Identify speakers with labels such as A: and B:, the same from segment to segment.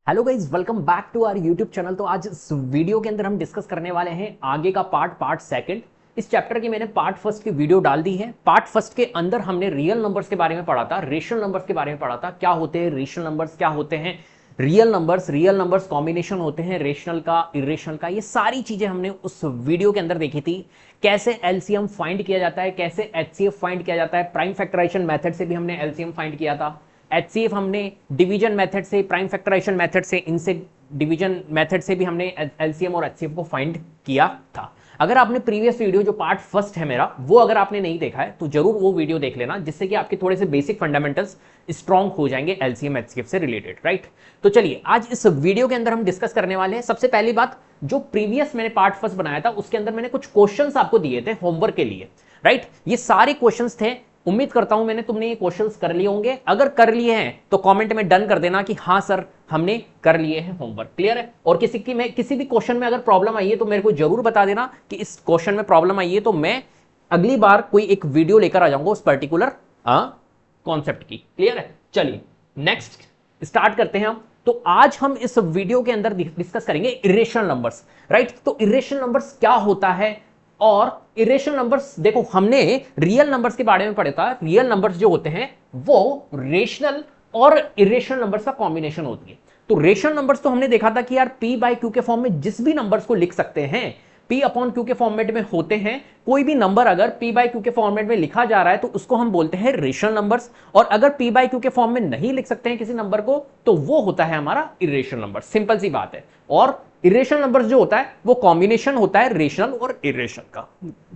A: Hello guys, welcome back to our YouTube channel. तो आज इस वीडियो के अंदर हम डिस्कस करने वाले हैं आगे का पार्ट सेकंड। इस चैप्टर की मैंने पार्ट फर्स्ट की वीडियो डाल दी है। पार्ट फर्स्ट के अंदर हमने रियल नंबर्स के बारे में पढ़ा था, रेशनल नंबर्स के बारे में पढ़ा था, क्या होते हैं रेशनल नंबर्स, क्या होते हैं रियल नंबर्स कॉम्बिनेशन होते हैं रेशनल का, इरेशनल का, ये सारी चीजें हमने उस वीडियो के अंदर देखी थी। कैसे एलसीएम फाइंड किया जाता है, कैसे एचसीएफ फाइंड किया जाता है, प्राइम फैक्टराइजेशन मेथड से भी हमने एलसीएम फाइंड किया था। एचसीएफ हमने डिवीजन मेथड से, प्राइम फैक्टराइजेशन मेथड से, इनसे डिवीजन मेथड से भी हमने एलसीएम और एचसीएफ को फाइंड किया था। अगर आपने प्रीवियस वीडियो जो पार्ट फर्स्ट है मेरा, वो अगर आपने नहीं देखा है तो जरूर वो वीडियो देख लेना, जिससे कि आपके थोड़े से बेसिक फंडामेंटल्स स्ट्रांग हो जाएंगे एलसीएम एचसीएफ से रिलेटेड, राइट। तो चलिए आज इस वीडियो के अंदर हम डिस्कस करने वाले हैं। सबसे पहली बात, जो प्रीवियस मैंने पार्ट फर्स्ट बनाया था उसके अंदर मैंने कुछ क्वेश्चंस आपको दिए थे होमवर्क के लिए, राइट। ये सारे क्वेश्चंस थे। उम्मीद करता हूं मैंने तुमने ये क्वेश्चंस कर लिए होंगे। अगर कर लिए हैं तो कमेंट में डन कर देना कि हाँ सर हमने कर लिए हैं होमवर्क, क्लियर है। और किसी भी क्वेश्चन में अगर प्रॉब्लम आई है तो मेरे को जरूर बता देना कि इस क्वेश्चन में प्रॉब्लम आई है, तो मैं अगली बार कोई एक वीडियो लेकर आ जाऊंगा उस पर्टिकुलर कॉन्सेप्ट की, क्लियर है। चलिए नेक्स्ट स्टार्ट करते हैं हम। तो आज हम इस वीडियो के अंदर डिस्कस करेंगे इरेशनल नंबर्स, राइट। तो इरेशनल नंबर्स क्या होता है, और इरेशनल नंबर्स, देखो हमने रियल नंबर्स के बारे में पढ़ा था। रियल नंबर्स जो होते हैं वो रेशनल और इरेशनल नंबर्स का कॉम्बिनेशन होती है। तो रेशनल नंबर्स तो हमने देखा था कि यार पी बाई क्यू के फॉर्म में जिस भी नंबर्स को लिख सकते हैं, पी अपॉन क्यू के फॉर्मेट में होते हैं। कोई भी नंबर अगर पी बाई क्यू के फॉर्मेट में लिखा जा रहा है तो उसको हम बोलते हैं रेशनल नंबर्स, और अगर पी बाई क्यू के फॉर्म में नहीं लिख सकते हैं किसी नंबर को तो वो होता है हमारा इरेशनल नंबर। सिंपल सी बात है। और इरेशनल नंबर्स जो होता है वो कॉम्बिनेशन होता है रेशनल और इरेशनल का,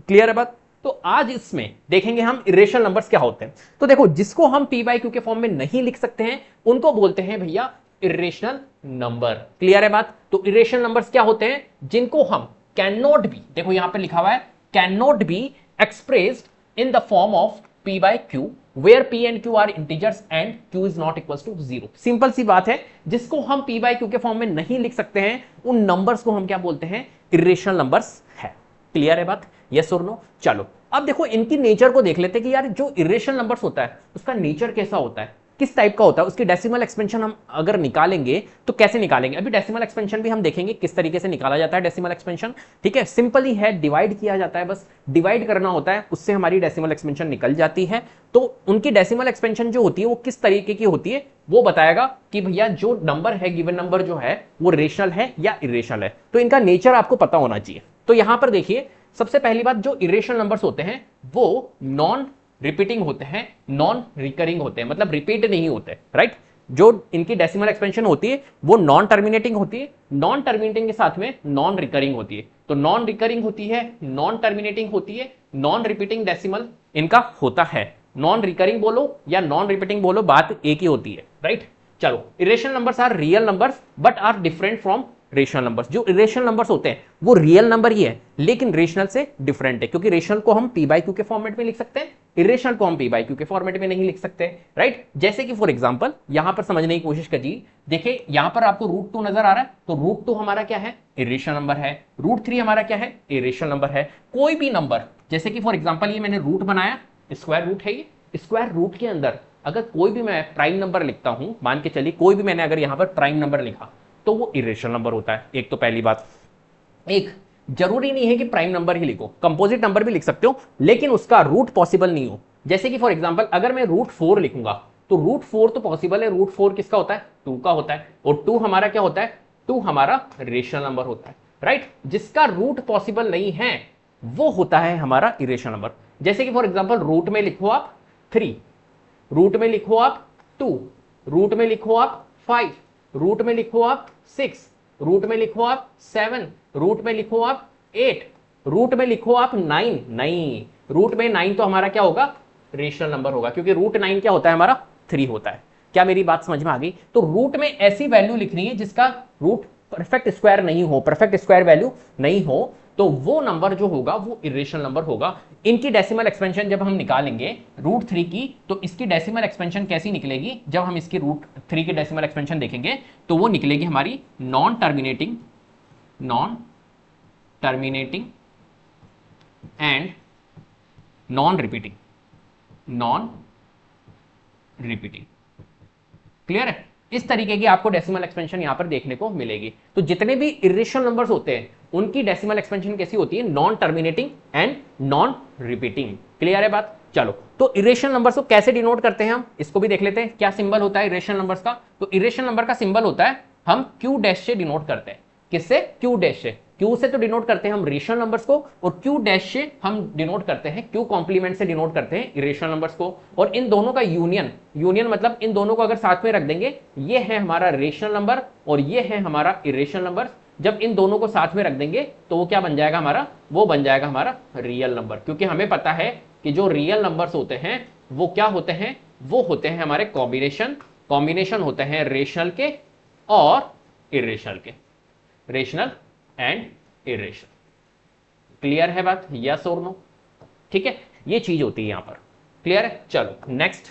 A: क्लियर है बात। तो आज इसमें देखेंगे हम इरेशनल नंबर्स क्या होते हैं। तो देखो, जिसको हम पी बाई क्यू के फॉर्म में नहीं लिख सकते हैं उनको बोलते हैं भैया इरेशनल नंबर, क्लियर है बात। तो इरेशनल नंबर्स क्या होते हैं, जिनको हम कैन नॉट बी, देखो यहां पे लिखा हुआ है can not be expressed in the form of P by Q where P and Q are integers and Q is not equal to zero. Simple सी बात है, जिसको हम पी बाई क्यू के फॉर्म में नहीं लिख सकते हैं उन नंबर्स को हम क्या बोलते हैं, इरेशनल नंबर्स है, क्लियर है बात, यस और नो। चलो अब देखो इनकी नेचर को देख लेते हैं कि यार जो इरेशनल नंबर्स होता है उसका नेचर कैसा होता है, किस टाइप का होता है, उसकी डेसिमल एक्सपेंशन हम अगर निकालेंगे तो कैसे निकालेंगे। अभी डेसिमल एक्सपेंशन भी हम देखेंगे किस तरीके से निकाला जाता है डेसिमल एक्सपेंशन, ठीक है। सिंपल ही है, डिवाइड किया जाता है, बस डिवाइड करना होता है, उससे हमारी डेसिमल एक्सपेंशन निकल जाती है। तो उनकी डेसिमल एक्सपेंशन जो होती है वो किस तरीके की होती है वो बताएगा कि भैया जो नंबर है, गिवन नंबर जो है वो रेशनल है या इरेशनल है। तो इनका नेचर आपको पता होना चाहिए। तो यहां पर देखिए, सबसे पहली बात, जो इरेशनल नंबर्स होते हैं वो नॉन रिपीटिंग होते हैं, नॉन रिकरिंग होते हैं, मतलब रिपीट नहीं होते, राइट। जो इनकी डेसिमल एक्सपेंशन होती है वो नॉन टर्मिनेटिंग होती है, नॉन टर्मिनेटिंग के साथ में नॉन रिकरिंग होती है। तो नॉन रिकरिंग होती है, नॉन टर्मिनेटिंग होती है, नॉन रिपीटिंग डेसिमल इनका होता है। नॉन रिकरिंग बोलो या नॉन रिपीटिंग बोलो, बात एक ही होती है, राइट। चलो, irrational numbers are real numbers but are different from rational numbers. जो इरेशनल नंबर्स होते हैं वो रियल नंबर ही है लेकिन रेशनल से डिफरेंट है, क्योंकि रेशनल को हम पी बाई क्यू के फॉर्मेट में लिख सकते हैं, इरेशनल को हम पी बाई क्यू के फॉर्मेट में नहीं लिख सकते, राइट। जैसे कि फॉर एग्जांपल यहां पर समझने की कोशिश करिए, देखिए यहां पर आपको रूट टू नजर आ रहा है, तो रूट टू हमारा क्या है, इरेशनल नंबर है। रूट थ्री हमारा क्या है, इरेशनल नंबर है। कोई भी नंबर, जैसे कि फॉर एग्जांपल ये मैंने रूट बनाया, स्क्वायर रूट है ये, स्क्वायर रूट के अंदर अगर कोई भी मैं प्राइम नंबर लिखता हूं, मान के चलिए कोई भी मैंने अगर यहां पर प्राइम नंबर लिखा तो वो इरेशनल नंबर होता है। एक तो पहली बात, एक जरूरी नहीं है कि प्राइम नंबर ही लिखो, कंपोजिट नंबर भी लिख सकते हो लेकिन उसका रूट पॉसिबल नहीं हो। जैसे कि फॉर एग्जांपल अगर मैं रूट फोर लिखूंगा तो रूट फोर तो पॉसिबल है, रूट फोर किसका होता है, टू का होता है, और टू हमारा क्या होता है, टू हमारा रेशनल नंबर होता है, राइट। जिसका रूट पॉसिबल नहीं है वो होता है हमारा इरेशनल नंबर। जैसे कि फॉर एग्जांपल रूट में लिखो आप थ्री, रूट में लिखो आप टू, रूट में लिखो आप फाइव, रूट में लिखो आप सिक्स, रूट में लिखो आप सेवन, रूट में लिखो आप एट, रूट में लिखो आप नाइन। नहीं, रूट में नाइन तो हमारा क्या होगा, रेशनल नंबर होगा, क्योंकि रूट नाइन क्या होता है हमारा, थ्री होता है। क्या मेरी बात समझ में आ गई। तो रूट में ऐसी वैल्यू लिखनी है जिसका रूट परफेक्ट स्क्वायर नहीं हो, परफेक्ट स्क्वायर वैल्यू नहीं हो, तो वो नंबर जो होगा वो इरेशनल नंबर होगा। इनकी डेसिमल एक्सपेंशन जब हम निकालेंगे रूट थ्री की, तो इसकी डेसिमल एक्सपेंशन कैसी निकलेगी, जब हम इसकी रूट थ्री की डेसिमल एक्सपेंशन देखेंगे तो वो निकलेगी हमारी non terminating, non terminating and non repeating, non repeating, clear है। इस तरीके की आपको डेसिमल एक्सपेंशन यहां पर देखने को मिलेगी। तो जितने भी इरेशनल नंबर्स होते हैं उनकी डेसिमल एक्सपेंशन कैसी होती है, non terminating and non repeating. Clear है बात? चलो, तो इरेशनल नंबर्स को कैसे डिनोट करते हैं हम इसको भी देख लेते हैं। क्या सिंबल होता है इरेशनल नंबर्स का? तो इरेशनल नंबर का सिंबल होता है, हम क्यू डैश से डिनोट करते हैं। किससे? क्यू डैश से। क्यू से तो डिनोट करते हैं हम रेशनल नंबर्स को, और क्यू डैश से हम डिनोट करते हैं, क्यू कॉम्प्लीमेंट से डिनोट करते हैं इरेशनल नंबर्स को। और इन दोनों का यूनियन, यूनियन मतलब इन दोनों को अगर साथ में रख देंगे, ये है हमारा रेशनल नंबर और ये है हमारा इरेशनल नंबर। जब इन दोनों को साथ में रख देंगे तो वो क्या बन जाएगा हमारा? वो बन जाएगा हमारा रियल नंबर। क्योंकि हमें पता है कि जो रियल नंबर्स होते हैं वो क्या होते हैं? वो होते हैं हमारे कॉम्बिनेशन, कॉम्बिनेशन होते हैं रेशनल के और इरेशनल के, रेशनल एंड इरेशनल। क्लियर है बात? यस और नो? ठीक है, ये चीज होती है यहां पर। क्लियर है? चलो next,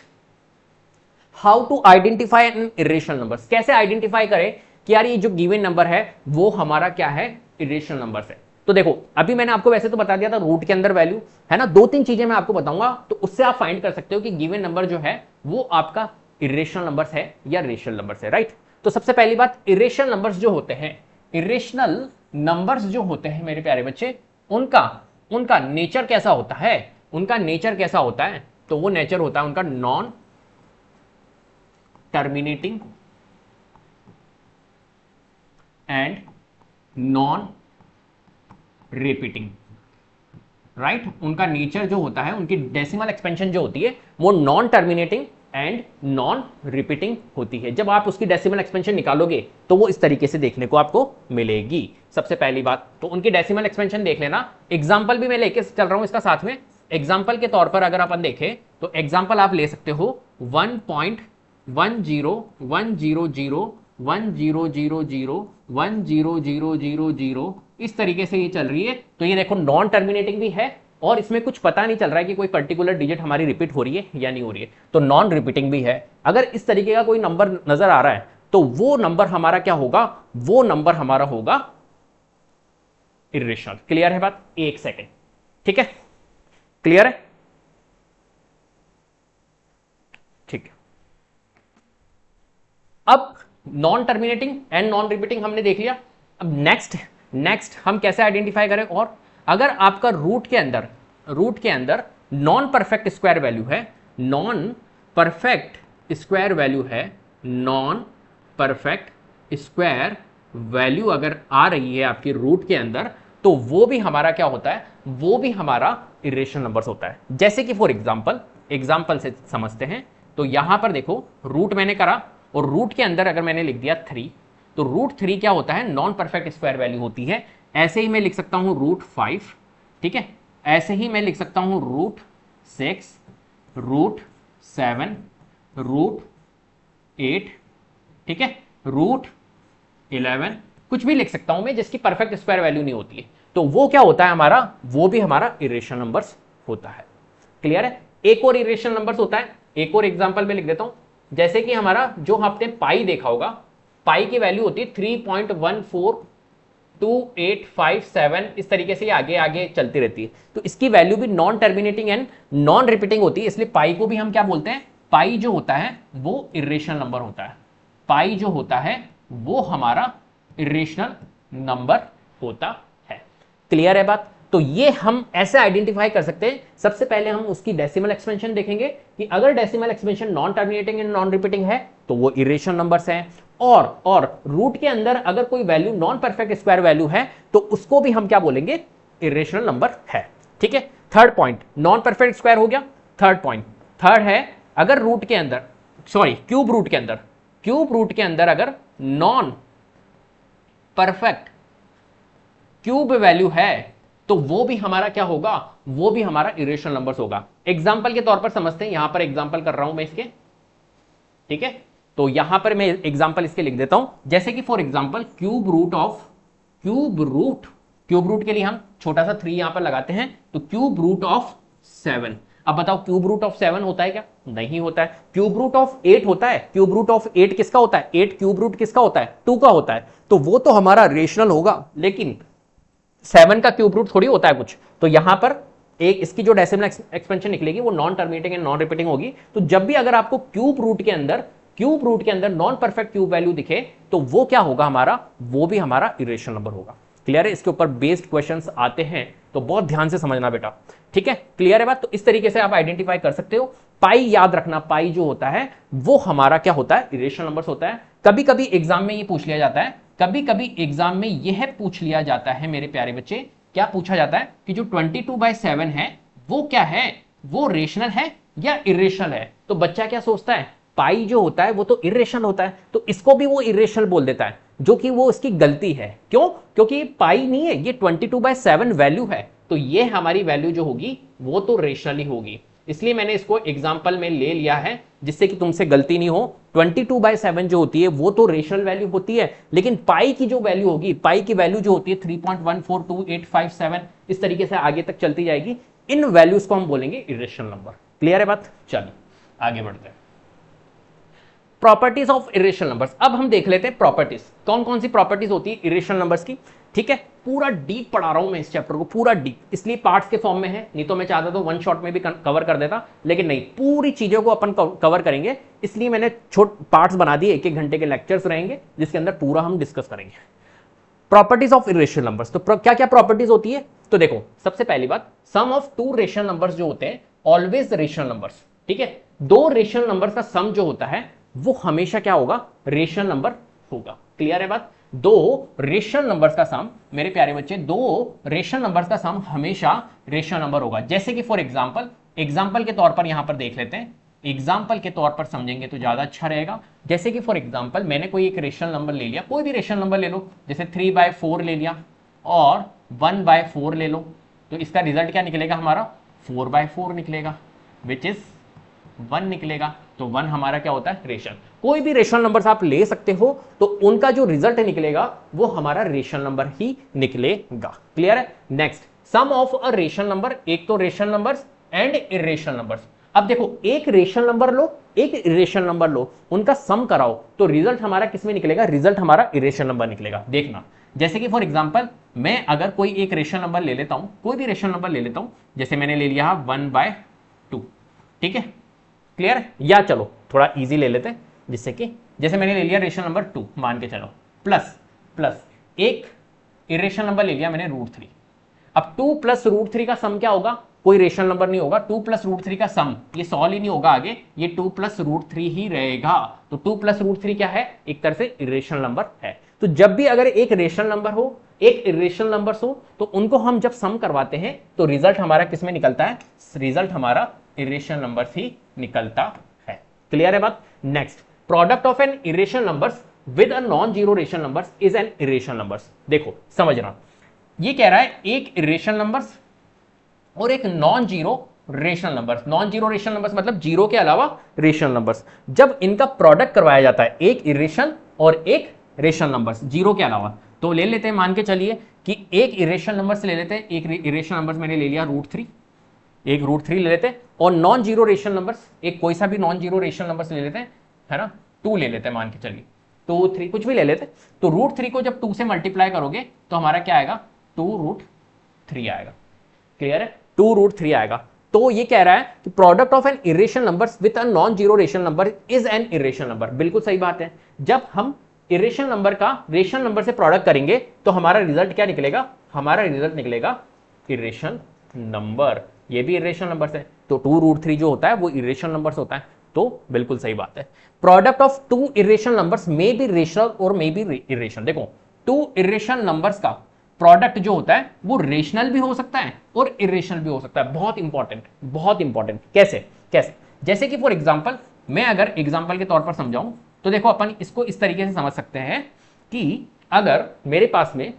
A: how to identify an irrational number. कैसे आइडेंटिफाई करें कि यार ये जो गिवन नंबर है वो हमारा क्या है? इरेशनल नंबर है। तो देखो, अभी मैंने आपको वैसे तो बता दिया था रूट के अंदर वैल्यू है ना, दो तीन चीजें मैं आपको बताऊंगा, तो उससे आप फाइंड कर सकते हो कि गिवन नंबर जो है वो आपका इरेशनल नंबर्स है या रेशनल नंबर्स है, राइट? तो सबसे पहली बात, इरेशनल नंबर्स जो होते हैं, इरेशनल नंबर्स जो होते हैं मेरे प्यारे बच्चे, उनका उनका नेचर कैसा होता है? उनका नेचर कैसा होता है? तो वो नेचर होता है उनका non terminating and non repeating, right? उनका नेचर जो होता है, उनकी डेसिमल एक्सपेंशन जो होती है वो non terminating and non repeating होती है। जब आप उसकी डेसिमल एक्सपेंशन निकालोगे तो वो इस तरीके से देखने को आपको मिलेगी। सबसे पहली बात तो उनकी डेसिमल एक्सपेंशन देख लेना। एग्जांपल भी मैं लेके चल रहा हूं इसका साथ में। एग्जांपल के तौर पर अगर अपन देखें तो एग्जांपल आप ले सकते हो 1.101000100000 इस तरीके से ये चल रही है। तो ये देखो नॉन टर्मिनेटिंग भी है और इसमें कुछ पता नहीं चल रहा है कि कोई पर्टिकुलर डिजिट हमारी रिपीट हो रही है या नहीं हो रही है, तो नॉन रिपीटिंग भी है। अगर इस तरीके का कोई नंबर नजर आ रहा है तो वो नंबर हमारा क्या होगा? वो नंबर हमारा होगा इरेशनल। क्लियर है बात? एक सेकेंड, ठीक है? क्लियर है? ठीक है। अब non terminating and non repeating हमने देख लिया। अब नेक्स्ट हम कैसे आइडेंटिफाई करें? और अगर आपका रूट के अंदर नॉन परफेक्ट स्क्वायर वैल्यू है, नॉन परफेक्ट स्क्वायर वैल्यू है, नॉन परफेक्ट स्क्वायर वैल्यू अगर आ रही है आपकी रूट के अंदर, तो वो भी हमारा क्या होता है? वो भी हमारा इरेशनल नंबर्स होता है। जैसे कि फॉर एग्जांपल से समझते हैं। तो यहां पर देखो, रूट मैंने करा और रूट के अंदर अगर मैंने लिख दिया 3, तो रूट 3 क्या होता है? नॉन परफेक्ट स्क्वायर वैल्यू होती है। ऐसे ही मैं लिख सकता हूं रूट 5, ठीक है? ऐसे ही मैं लिख सकता हूं रूट 6, रूट 7, रूट 8, ठीक है? रूट 11, कुछ भी लिख सकता हूं मैं जिसकी परफेक्ट स्क्वायर वैल्यू नहीं होती है। तो वो क्या होता है हमारा? वो भी हमारा इरेशनल नंबर्स होता है। क्लियर है? एक और इरेशनल नंबर्स होता है, एक और एग्जांपल में लिख देता हूं। जैसे कि हमारा जो आपने पाई देखा होगा, पाई की वैल्यू होती है 3.1428557, इस तरीके से आगे आगे चलती रहती है। तो इसकी वैल्यू भी non terminating and non repeating होती है, इसलिए पाई को भी हम क्या बोलते हैं? पाई जो होता है वो इरेशनल नंबर होता है। पाई जो होता है वो हमारा इरेशनल नंबर होता है। क्लियर है बात? तो ये हम ऐसे आइडेंटिफाई कर सकते हैं। सबसे पहले हम उसकी डेसिमल एक्सपेंशन देखेंगे कि अगर decimal expansion non terminating and non repeating है तो वो इरेशनल नंबर्स हैं। और रूट के अंदर अगर कोई value non perfect square value है तो उसको भी हम क्या बोलेंगे? इरेशनल नंबर है। ठीक है? Third point, non perfect square हो गया। थर्ड पॉइंट, थर्ड है अगर रूट के अंदर, सॉरी क्यूब रूट के अंदर अगर नॉन परफेक्ट क्यूब वैल्यू है तो वो भी हमारा क्या होगा? वो भी हमारा इरेशनल नंबर्स होगा। एग्जांपल के तौर पर समझते हैं, यहां पर एग्जांपल कर रहा हूं मैं इसके, ठीक है? तो यहां पर मैं एग्जांपल इसके लिख देता हूं। जैसे कि फॉर एग्जांपल क्यूब रूट के लिए हम छोटा सा 3 यहां पर लगाते हैं, तो क्यूब रूट ऑफ 7। अब बताओ क्यूब रूट ऑफ 7 होता है क्या? नहीं होता है। क्यूब रूट ऑफ 8 होता है? क्यूब रूट ऑफ 8 किसका होता है? 8 क्यूब रूट किसका होता है? 2 का होता है। तो वो तो हमारा रेशनल होगा, लेकिन 7 का क्यूब रूट थोड़ी होता है कुछ। तो यहां पर एक इसकी जो डेसिमल एक्सपेंशन निकलेगी वो non terminating and non repeating होगी। तो जब भी अगर आपको क्यूब रूट के अंदर क्यूब रूट के अंदर नॉन परफेक्ट क्यूब वैल्यू दिखे तो वो क्या होगा हमारा, वो भी हमारा इरेशनल नंबर होगा। क्लियर है? इसके ऊपर बेस्ड क्वेश्चंस आते हैं तो बहुत ध्यान से समझना बेटा, ठीक है? क्लियर है बात? तो इस तरीके से आप आइडेंटिफाई कर सकते हो। पाई याद रखना, पाई जो होता है वो हमारा क्या होता है, इरेशनल नंबर्स होता है। कभी कभी एग्जाम में ये पूछ लिया जाता है, कभी कभी एग्जाम में यह पूछ लिया जाता है मेरे प्यारे बच्चे, क्या पूछा जाता है कि जो 22/7 है वो क्या है, वो रेशनल है या इरेशनल है। तो बच्चा क्या सोचता है, पाई जो होता है वो तो इरेशनल होता है, तो इसको भी वो इरेशनल बोल देता है, जो कि वो इसकी गलती है। क्यों? क्योंकि पाई नहीं है, ये 22/7 वैल्यू है, तो ये हमारी वैल्यू जो होगी वो तो रेशनल ही होगी। इसलिए मैंने इसको एग्जाम्पल में ले लिया है जिससे कि तुमसे गलती नहीं हो। 22/7 जो होती है वो तो रेशनल वैल्यू होती है, लेकिन पाई की जो वैल्यू होगी, पाई की वैल्यू जो होती है 3.142857, इस तरीके से आगे तक चलती जाएगी। इन वैल्यूज को हम बोलेंगे इरेशनल नंबर। क्लियर है बात? चलिए आगे बढ़ते हैं। Properties of irrational numbers. अब हम देख लेते हैं प्रॉपर्टीज, कौन कौन सी प्रॉपर्टीज होती है इरेशनल नंबर्स की। ठीक है, पूरा डीप पढ़ा रहा हूं मैं इस चैप्टर को, पूरा डीप, इसलिए पार्ट्स के फॉर्म में है, नहीं तो मैं चाहता तो वन शॉट में भी कवर कर देता, लेकिन नहीं, पूरी चीजों को अपन कवर करेंगे, इसलिए मैंने छोटे पार्ट्स बना दिए, 1-1 घंटे के लेक्चर्स रहेंगे जिसके अंदर पूरा हम डिस्कस करेंगे। प्रॉपर्टीज ऑफ इरेशनल नंबर्स, तो क्या क्या प्रॉपर्टीज होती है, तो देखो सबसे पहली बात, सम ऑफ टू रेशनल नंबर्स जो होते हैं ऑलवेज रेशनल नंबर्स। ठीक है, दो रेशनल नंबर्स का सम जो होता है वो हमेशा क्या होगा, रेशनल नंबर होगा। क्लियर है बात? दो रेशनल नंबर्स का सम, मेरे प्यारे बच्चे, दो रेशनल नंबर्स का सम हमेशा रेशनल नंबर होगा। जैसे कि फॉर एग्जांपल के तौर पर यहां पर देख लेते हैं, एग्जाम्पल के तौर पर समझेंगे तो ज्यादा अच्छा रहेगा। जैसे कि फॉर एग्जाम्पल मैंने कोई एक रेशनल नंबर ले लिया, कोई भी रेशनल नंबर ले लो, जैसे 3/4 ले लिया और 1/4 ले लो, तो इसका रिजल्ट क्या निकलेगा हमारा, 4/4 निकलेगा, विच इज 1 निकलेगा। तो 1 हमारा क्या होता है, रेशनल। कोई भी रेशनल नंबर्स आप ले सकते हो तो उनका जो रिजल्ट निकलेगा वो हमारा रेशनल नंबर ही निकलेगा। क्लियर है? Next, sum of a rational number, एक तो rational numbers and irrational numbers. अब देखो, एक रेशनल नंबर लो, एक इरेशनल नंबर लो, उनका सम कराओ तो रिजल्ट हमारा किसमें निकलेगा, रिजल्ट हमारा इरेशनल नंबर निकलेगा। देखना, जैसे कि फॉर एग्जांपल मैं अगर कोई एक रेशनल नंबर ले लेता हूं, कोई भी रेशनल नंबर ले लेता हूं, जैसे मैंने ले लिया 1/2, ठीक है, क्लियर? या चलो थोड़ा इजी ले लेते हैं, जिससे कि जैसे मैंने ले लिया रेशनल नंबर 2 मान के चलो, प्लस एक इरेशनल नंबर ले लिया मैंने √3। अब 2 + √3 का सम क्या होगा, कोई रेशनल नंबर नहीं होगा, 2 + √3 का सम, ये सॉल्व ही नहीं होगा आगे, ये 2 + √3 ही रहेगा। तो 2 + √3 क्या है, एक तरह से इरेशनल नंबर है। तो जब भी अगर एक रेशनल नंबर हो, एक इरेशनल नंबर हो, तो उनको हम जब सम करवाते हैं तो रिजल्ट हमारा किसमें निकलता है, रिजल्ट हमारा इरेशनल नंबर ही निकलता है। क्लियर है बात? Next, product of N irrational numbers with a non zero rational numbers is an irrational numbers. देखो समझना, ये कह रहा है एक इरेशनल नंबर्स और एक non zero rational numbers. Non zero rational numbers मतलब जीरो के अलावा रेशनल नंबर्स, जब इनका प्रोडक्ट करवाया जाता है, एक इरेशनल और एक रेशनल नंबर्स जीरो के अलावा, तो ले लेते हैं, मान के चलिए कि एक इरेशनल नंबर से ले लेते हैं, एक इरेशनल नंबर मैंने ले लिया √3, एक √3 ले लेते हैं, और नॉन जीरो रेशनल नंबर्स, एक कोई सा भी नॉन जीरो रेशनल नंबर्स ले लेते हैं, है ना, 2 ले लेते हैं, मान के चलिए 2, 3 कुछ भी ले लेते हैं। तो √3 को जब 2 से मल्टीप्लाई करोगे तो हमारा क्या आएगा, 2√3 आएगा। क्लियर है? 2√3 आएगा। तो ये कह रहा है कि product of N irrational numbers with a non zero rational number is an irrational number. बिल्कुल सही बात है, जब हम इरेशनल नंबर का रेशनल नंबर से प्रोडक्ट करेंगे तो हमारा रिजल्ट क्या निकलेगा, हमारा रिजल्ट निकलेगा इरेशनल नंबर। ये भी इरेशनल नंबर है, तो 2√3 जो होता है वो इरेशनल नंबर होता है। तो बिल्कुल सही बात है। Product of two irrational numbers may be rational और मे बी इरेशनल। देखो, टू इरेशनल नंबर्स का प्रोडक्ट जो होता है वो रेशनल भी हो सकता है और इरेशनल भी हो सकता है। बहुत इंपॉर्टेंट, बहुत इंपॉर्टेंट। कैसे कैसे? जैसे कि फॉर एग्जांपल मैं अगर एग्जांपल के तौर पर समझाऊं तो देखो, अपन इसको इस तरीके से समझ सकते हैं कि अगर मेरे पास में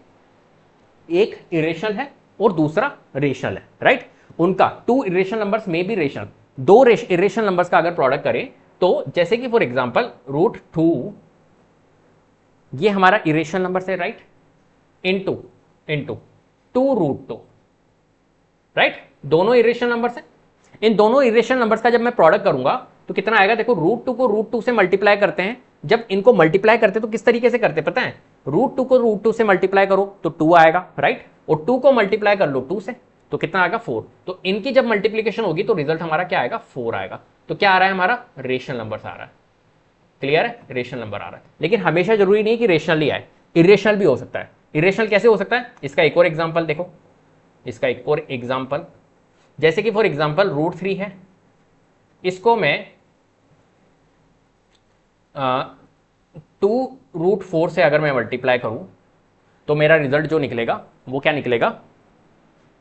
A: एक इरेशनल है और दूसरा रेशनल है, राइट, उनका टू इरेशनल नंबर्स में भी रेशनल, दो इरेशनल नंबर्स का अगर प्रोडक्ट करें तो जैसे कि फॉर एग्जांपल √2 ये हमारा इरेशनल नंबर है, राइट, इनटू 2√2, राइट, दोनों इरेशनल नंबर्स हैं। इन दोनों इरेशनल नंबर्स का जब मैं प्रोडक्ट करूंगा तो कितना आएगा, देखो √2 को √2 से मल्टीप्लाई करते हैं, जब इनको मल्टीप्लाई करते हैं तो किस तरीके से करते हैं पता है, √2 को √2 से मल्टीप्लाई करो तो 2 आएगा, राइट, और 2 को मल्टीप्लाई कर लो 2 से तो कितना आएगा, 4। तो इनकी जब मल्टीप्लीकेशन होगी तो रिजल्ट हमारा क्या आएगा, 4 आएगा। तो क्या आ रहा है, हमारा रेशनल नंबर्स आ रहा है। क्लियर है, रेशनल नंबर आ रहा है। लेकिन हमेशा जरूरी नहीं है कि रेशनली आए, इरेशनल भी हो सकता है। इरेशनल कैसे हो सकता है, इसका एक और एग्जांपल देखो, इसका एक और एग्जांपल, जैसे कि फॉर एग्जांपल √3 है, इसको मैं 2√4 से अगर मैं मल्टीप्लाई करूं तो मेरा रिजल्ट जो निकलेगा वो क्या निकलेगा,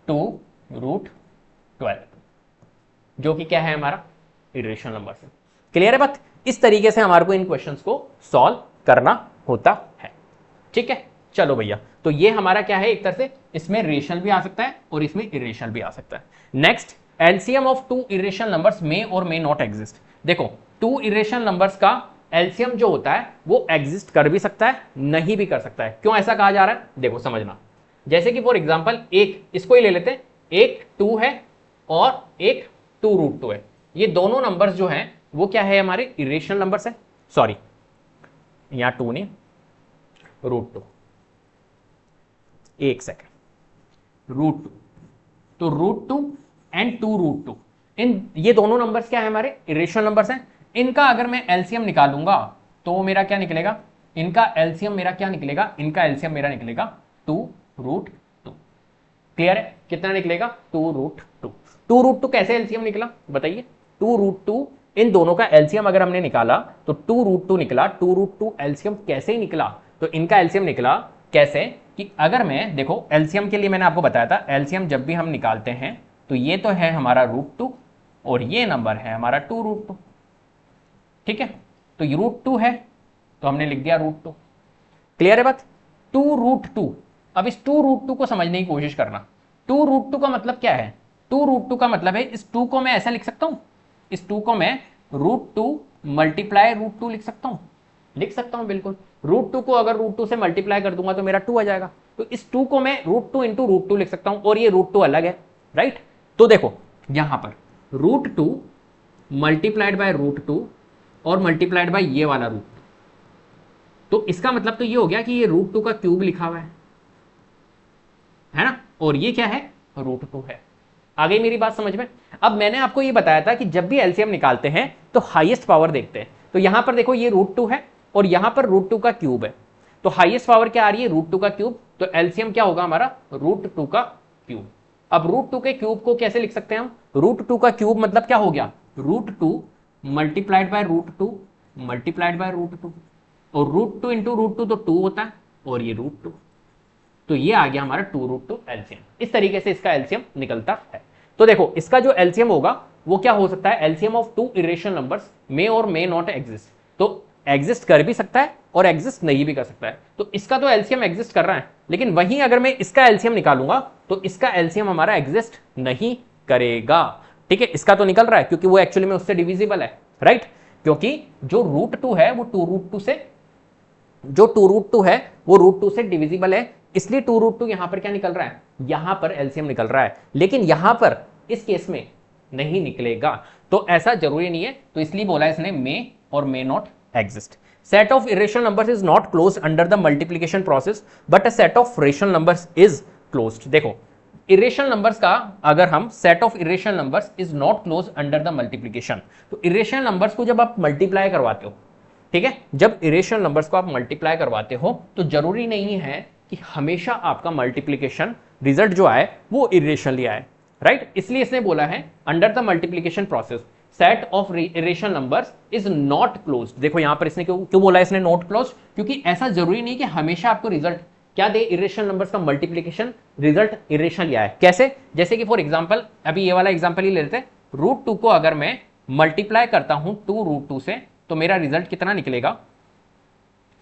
A: 2√12, जो कि क्या है हमारा इरेशनल नंबर से। क्लियर है बात। इस तरीके से हमारे को इन क्वेश्चंस को सॉल्व करना होता है। ठीक है, चलो भैया, तो ये हमारा क्या है, एक तरह से इसमें रेशनल भी आ सकता है और इसमें इरेशनल भी आ सकता है। Next, LCM of two irrational numbers may और मे नॉट एग्जिस्ट। देखो, टू इरेशनल नंबर्स का एलसीएम जो होता है वो एग्जिस्ट कर भी सकता है, नहीं भी कर सकता है। क्यों ऐसा कहा जा रहा है, देखो समझना। जैसे कि फॉर एग्जांपल एक, इसको ही ले लेते हैं, एक 2 है और एक 2√2 है। ये दोनों नंबर्स जो हैं वो क्या है, हमारे इरेशनल नंबर्स है। सॉरी, यहां 2 नहीं, √2, एक सेकेंड, √2, तो √2 एंड 2√2, इन ये दोनों नंबर्स क्या है, हमारे इरेशनल नंबर्स हैं। इनका अगर मैं एलसीएम निकालूंगा तो मेरा क्या निकलेगा, इनका एलसीएम मेरा क्या निकलेगा, इनका एलसीएम मेरा निकलेगा 2√2। क्लियर है, कितना निकलेगा, 2√2। 2√2 कैसे एलसीएम निकला बताइए, 2√2 इन दोनों का एलसीएम अगर हमने निकाला तो 2√2 निकला। 2√2 एलसीएम कैसे ही निकला, तो इनका एलसीएम निकला कैसे कि अगर मैं, देखो एलसीएम के लिए मैंने आपको बताया था, एलसीएम जब भी हम निकालते हैं तो ये तो है हमारा √2 और ये नंबर है हमारा 2√2। ठीक है, तो ये √2 है तो हमने लिख दिया √2। क्लियर है बात। 2√2, अब इस 2√2 को समझने की कोशिश करना। 2√2 का मतलब क्या है, 2√2 का मतलब है, इस 2 को मैं ऐसा लिख सकता हूं, इस 2 को मैं √2 मल्टीप्लाई √2 लिख सकता हूं, लिख सकता हूं बिल्कुल। √2 को अगर √2 से मल्टीप्लाई कर दूंगा तो मेरा 2 आ जाएगा। तो इस 2 को मैं √2 इंटू √2 लिख सकता हूं, और ये √2 अलग है, राइट। तो देखो यहां पर √2 मल्टीप्लाइड बाय √2 और मल्टीप्लाइड बाय ये वाला √2, तो इसका मतलब तो ये हो गया कि ये √2 का क्यूब लिखा हुआ है ना, और ये क्या है, √2 है। आ गई मेरी बात समझ में। अब मैंने आपको ये बताया था कि जब भी एलसीएम निकालते हैं तो हाईएस्ट पावर देखते हैं। तो यहां पर देखो ये √2 है और यहां पर √2 का क्यूब है, तो हाईएस्ट पावर क्या आ रही है, √2 का क्यूब। तो एलसीएम क्या होगा हमारा, √2 का क्यूब। अब √2 के क्यूब को कैसे लिख सकते हैं हम, √2 का क्यूब मतलब क्या हो गया, √2 मल्टीप्लाइड बाय √2 मल्टीप्लाइड बाय √2, और √2 इंटू √2 तो 2 होता है, और ये √2, तो ये आ गया हमारा 2√2 एलसीएम। इस तरीके से इसका एलसीएम निकलता है। तो देखो इसका जो एलसीएम होगा वो क्या हो सकता है, LCM of two irrational numbers may और मे नॉट एग्जिस्ट। तो एग्जिस्ट कर भी सकता है और एग्जिस्ट नहीं भी कर सकता है। तो इसका तो एलसीएम एग्जिस्ट कर रहा है, लेकिन वहीं अगर मैं इसका एलसीएम निकालूंगा तो इसका एलसीएम हमारा एग्जिस्ट नहीं करेगा। ठीक है, इसका तो निकल रहा है क्योंकि वो एक्चुअली में उससे डिविजिबल है, राइट। क्योंकि जो √2 है वो 2√2 से, जो 2√2 है वो √2 से डिविजिबल है, इसलिए 2√2 यहां पर क्या निकल रहा है, यहां पर एलसीएम निकल रहा है। लेकिन यहां पर इस केस में नहीं निकलेगा, तो ऐसा जरूरी नहीं है। तो इसलिए बोला इसने मे और may not exist. Set of irrational numbers is not closed under the multiplication process but a set of rational numbers is closed. देखो इरेशनल नंबर्स का अगर हम set of irrational numbers is not closed under the multiplication, तो irrational numbers को जब आप multiply करवाते हो, ठीक है, जब इरेशनल नंबर्स को आप मल्टीप्लाई करवाते हो तो जरूरी नहीं है कि हमेशा आपका मल्टीप्लिकेशन रिजल्ट जो आए वो इरेशनली आए, राइट। इसलिए इसने बोला है under the multiplication process set of irrational numbers is not closed. देखो यहां पर इसने क्यों बोला इसने नॉट क्लोज्ड, क्योंकि ऐसा जरूरी नहीं कि हमेशा आपको रिजल्ट क्या दे, इरेशनल नंबर्स का मल्टीप्लिकेशन रिजल्ट इरेशनली आए। कैसे, जैसे कि फॉर एग्जांपल अभी ये वाला एग्जांपल ही ले लेते हैं, √2 को अगर मैं मल्टीप्लाई करता हूं 2√2 से तो मेरा रिजल्ट कितना निकलेगा,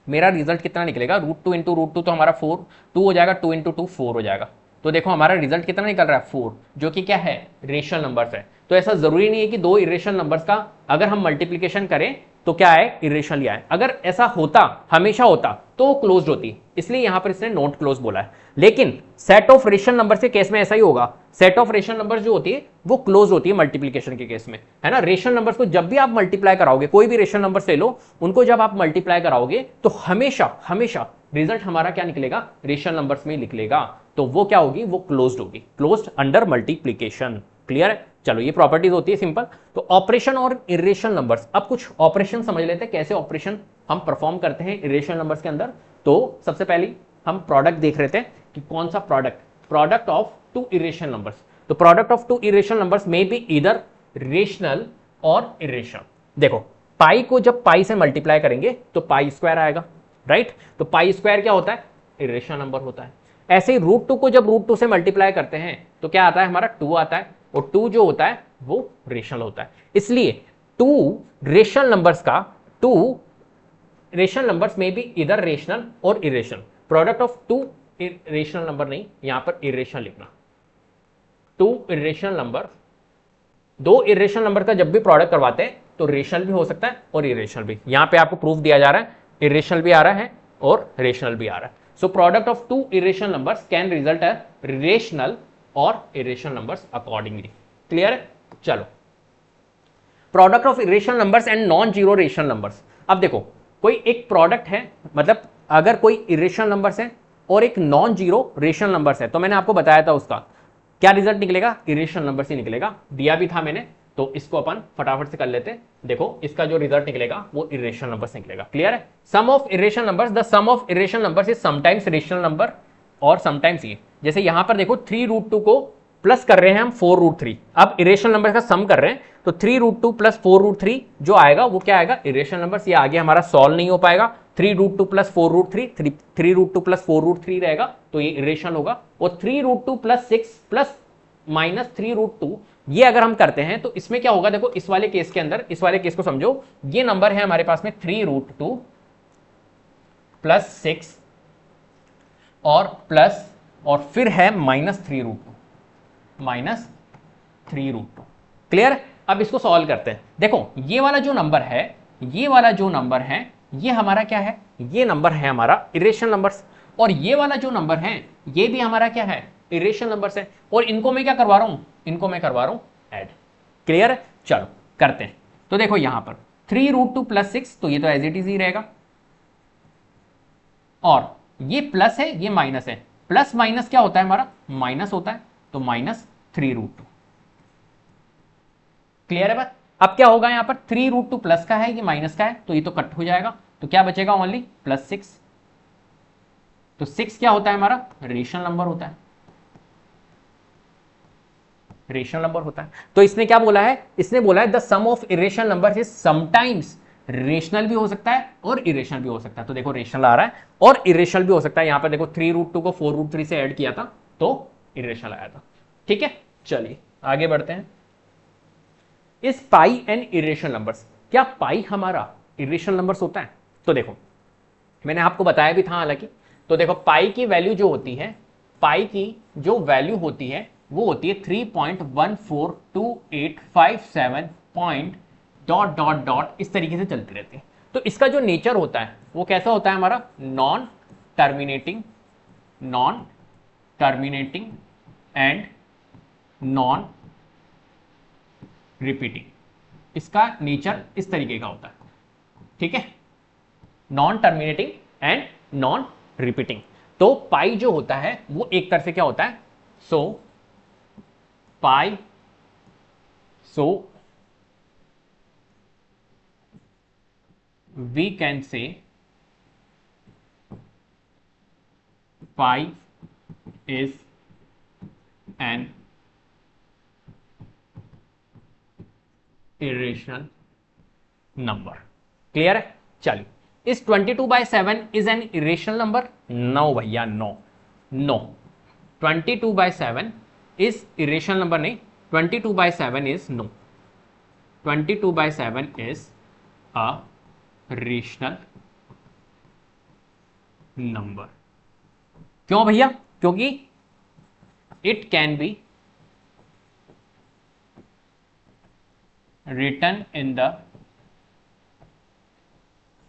A: मेरा रिजल्ट कितना निकलेगा, √2 इंटू √2 तो हमारा 4, 2 हो जाएगा, 2 इंटू 2 4 हो जाएगा। तो देखो हमारा रिजल्ट कितना निकल रहा है, 4, जो कि क्या है, रेशनल नंबर्स है। तो ऐसा जरूरी नहीं है कि दो इरेशनल नंबर्स का अगर हम मल्टीप्लिकेशन करें तो क्या है, इरेशनली आए। अगर ऐसा होता, हमेशा होता, तो क्लोज्ड होती, इसलिए यहां पर इसने नॉट क्लोज बोला है। लेकिन सेट ऑफ रेशनल नंबर्स के केस में ऐसा ही होगा, सेट ऑफ रेशनल नंबर्स जो होती है वो क्लोज होती है मल्टीप्लिकेशन के केस में, है ना। रेशनल नंबर्स को जब भी आप मल्टीप्लाई कराओगे, कोई भी रेशनल नंबर से लो, उनको जब आप मल्टीप्लाई कराओगे तो हमेशा हमेशा रिजल्ट हमारा क्या निकलेगा, रेशनल नंबर्स में निकलेगा। तो वो क्या होगी, वो क्लोज्ड होगी, क्लोज्ड अंडर मल्टीप्लिकेशन। क्लियर है? चलो ये प्रॉपर्टीज होती है सिंपल। तो ऑपरेशन और इरेशनल नंबर्स, अब कुछ ऑपरेशन समझ लेते हैं कैसे ऑपरेशन हम परफॉर्म करते हैं इरेशनल नंबर्स के अंदर। तो सबसे पहले हम प्रोडक्ट देख रहे थे कि कौन सा product of two irrational numbers. तो product of two irrational numbers में बी ईदर रेशनल और इरेशनल। देखो पाई को जब पाई से मल्टीप्लाई करेंगे तो पाई स्क्वायर आएगा, राइट? तो पाई स्क्वायर क्या होता है? इरेशनल नंबर होता है। ऐसे ही रूट टू को जब रूट टू से मल्टीप्लाई करते हैं तो क्या आता है? हमारा टू आता है, और टू जो होता है वो रेशनल होता है। इसलिए टू रेशनल नंबर्स में भी इधर रेशनल और irrational. Product of two rational number नहीं, यहां पर इरेशनल लिखना। टू इरेशनल नंबर, दो इरेशनल नंबर का जब भी प्रोडक्ट करवाते हैं तो रेशनल भी हो सकता है और इरेशनल भी। यहां पे आपको प्रूफ दिया जा रहा है, इरेशनल भी आ रहा है और रेशनल भी आ रहा है। So product of two irrational numbers can result as rational और इरेशनल नंबर्स अकॉर्डिंगली। क्लियर है? चलो, product of irrational numbers and non zero rational numbers. अब देखो कोई एक प्रोडक्ट है, मतलब अगर कोई इरेशनल नंबर्स है और एक नॉन जीरो रेशनल नंबर्स है, तो मैंने आपको बताया था उसका क्या रिजल्ट निकलेगा? इरेशनल नंबर्स ही निकलेगा। दिया भी था मैंने, तो इसको अपन फटाफट से कर लेते हैं। देखो इसका जो रिजल्ट निकलेगा वो इरेशनल नंबर्स निकलेगा। क्लियर है? Sum of irrational numbers, the sum of irrational numbers is sometimes rational number और समटाइम्स ये। जैसे यहां पर देखो 3√2 को प्लस कर रहे हैं हम 4√3। अब इरेशनल नंबर का सम कर रहे हैं तो 3√2 प्लस 4√3 जो आएगा वो क्या आएगा? Irrational numbers. ये आगे हमारा सॉल्व नहीं हो पाएगा। 3√2 प्लस 4√3, 3√2 प्लस 4√3 रहेगा तो ये इरेशनल होगा। और 3√2 प्लस 6 प्लस माइनस 3√2, ये अगर हम करते हैं तो इसमें क्या होगा? देखो इस वाले केस के अंदर, इस वाले केस को समझो, ये नंबर है हमारे पास में 3√2 प्लस 6 और प्लस और फिर है -3√2। क्लियर? अब इसको सॉल्व करते हैं। देखो ये वाला जो नंबर है, ये हमारा क्या है? ये नंबर है हमारा इरेशनल नंबर्स। और ये वाला जो नंबर है ये भी हमारा क्या है? इरेशनल नंबर्स है। और इनको मैं क्या करवा रहा हूं? इनको मैं करवा रहा हूं ऐड। क्लियर है? चलो करते हैं। तो देखो यहां पर 3√2 प्लस 6, तो ये तो एज इट इज ही रहेगा। और ये प्लस है, ये माइनस है। प्लस माइनस क्या होता है? हमारा माइनस होता है, तो -3√2। क्लियर है बात? अब क्या होगा? यहां पर 3√2 प्लस का है, ये माइनस का है, तो ये तो कट हो जाएगा। तो क्या बचेगा? ओनली +6। तो 6 क्या होता है? हमारा रेशनल नंबर होता है। रेशनल नंबर होता है। तो इसने क्या बोला है? इसने बोला है the sum of irrational numbers is sometimes rational भी हो सकता है और इरेशनल भी हो सकता है। तो देखो रेशनल आ रहा है और इरेशनल भी हो सकता है। यहां पर देखो 3√2 को 4√3 से ऐड किया था तो इरेशनल आया था। ठीक है, चलिए आगे बढ़ते हैं। इस पाई एंड इरेशनल नंबर्स, क्या पाई हमारा इरेशनल नंबर्स होता है? तो देखो मैंने आपको बताया भी था हालांकि। तो देखो पाई की वैल्यू जो होती है, पाई की जो वैल्यू होती है वो होती है 3.142857 पॉइंट डॉट डॉट डॉट, इस तरीके से चलती रहती है। तो इसका जो नेचर होता है वो कैसा होता है? हमारा non terminating and non repeating. इसका नेचर इस तरीके का होता है। ठीक है, non terminating and non repeating. तो पाई जो होता है वो एक तरफ से क्या होता है? Pi, we can say pi is an irrational number। Clear है? चलिए, इस 22/7 is an irrational number? No भैया, नो। 22/7 इज इरेशनल नंबर नहीं। 22/7 is no. 22/7 is a rational number. क्यों भैया? क्योंकि it can be written in the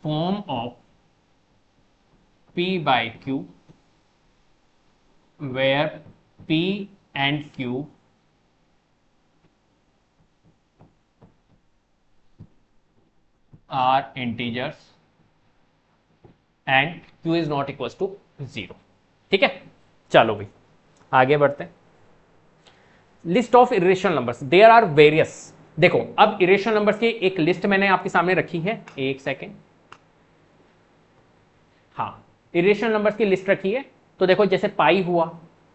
A: form of P/Q, where P and Q are integers and Q is not equals to 0। ठीक है, चलो भाई आगे बढ़ते हैं। List of irrational numbers, there are various. देखो अब इरेशनल नंबर्स की एक लिस्ट मैंने आपके सामने रखी है, एक सेकेंड। हाँ, इरेशनल नंबर्स की लिस्ट रखी है। तो देखो जैसे पाई हुआ,